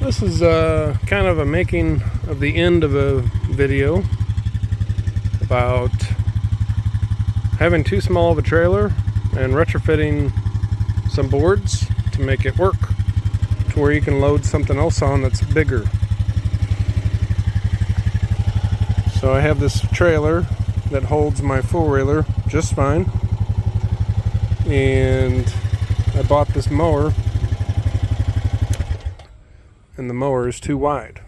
This is kind of a making of the end of a video about having too small of a trailer and retrofitting some boards to make it work to where you can load something else on that's bigger. So I have this trailer that holds my four-wheeler just fine, and I bought this mower, and the mower is too wide.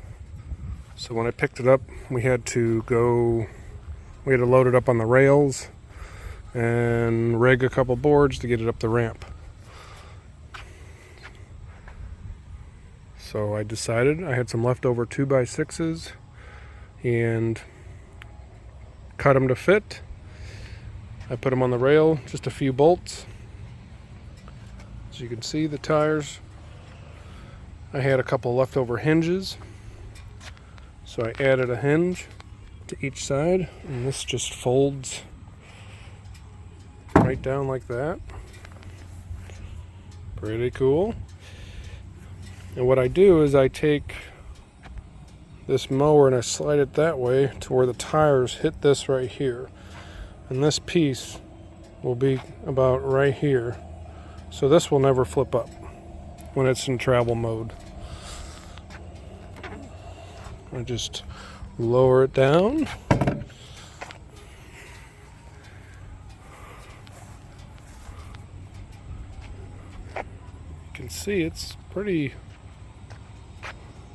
So when I picked it up, we had to load it up on the rails and rig a couple boards to get it up the ramp. So I decided I had some leftover 2x6s and cut them to fit. I put them on the rail, just a few bolts. As you can see, the tires. I had a couple leftover hinges, so I added a hinge to each side, and this just folds right down like that. Pretty cool. And what I do is I take this mower and I slide it that way to where the tires hit this right here, and this piece will be about right here, so this will never flip up when it's in travel mode. I just lower it down. You can see it's pretty,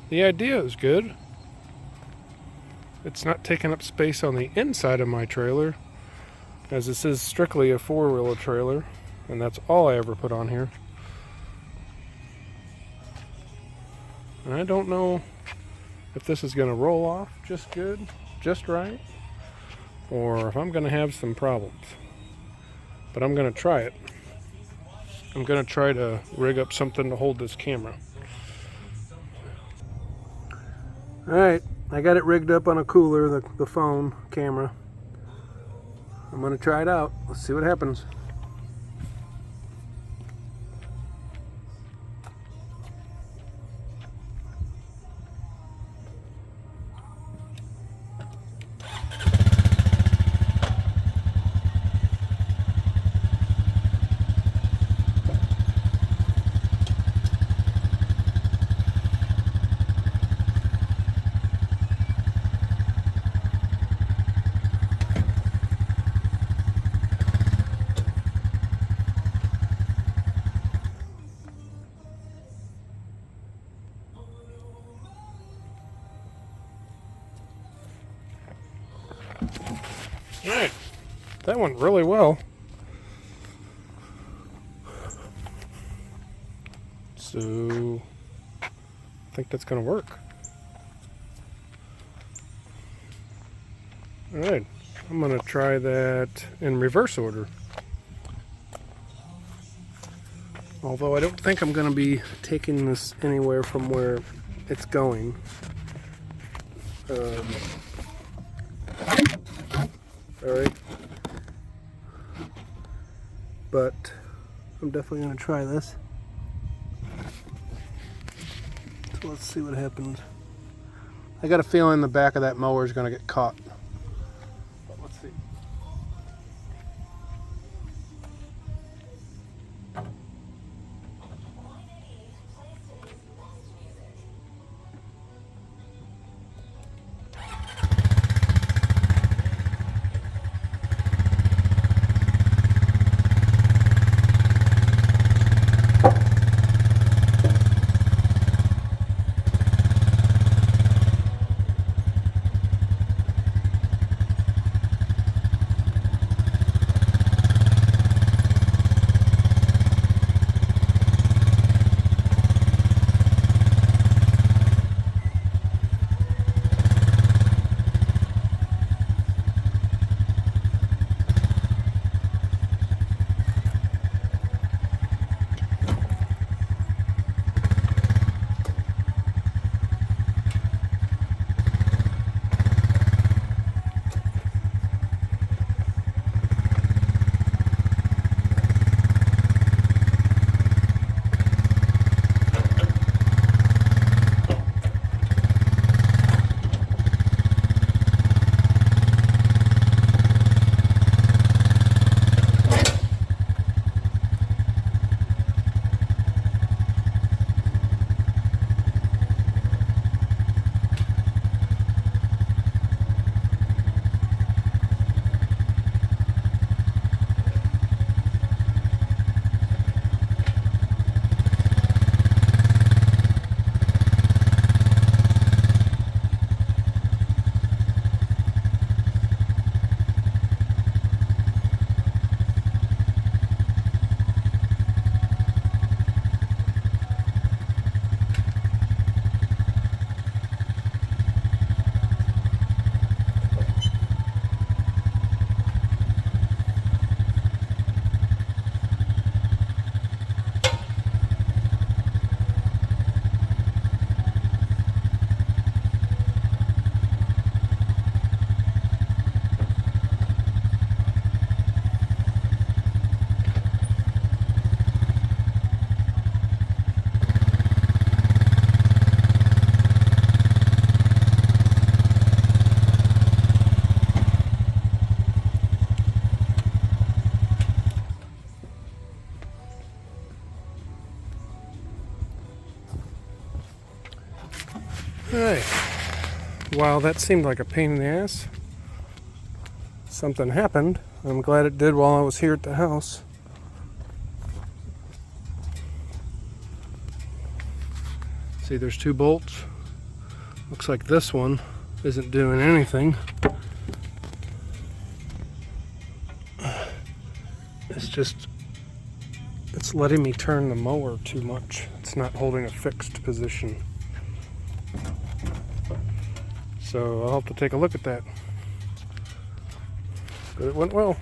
the idea is good. It's not taking up space on the inside of my trailer, as this is strictly a four-wheeler trailer, and that's all I ever put on here. And I don't know if this is going to roll off just good, just right, or if I'm going to have some problems. But I'm going to try it. I'm going to try to rig up something to hold this camera. Alright, I got it rigged up on a cooler, the phone camera. I'm going to try it out. Let's see what happens. Alright, that went really well. So, I think that's going to work. Alright, I'm going to try that in reverse order. Although I don't think I'm going to be taking this anywhere from where it's going. Alright, but I'm definitely going to try this. So let's see what happens. I got a feeling the back of that mower is going to get caught. But let's see. Alright. Wow, that seemed like a pain in the ass. Something happened. I'm glad it did while I was here at the house. See, there's 2 bolts. Looks like this one isn't doing anything. It's letting me turn the mower too much. It's not holding a fixed position. So I'll have to take a look at that. But it went well.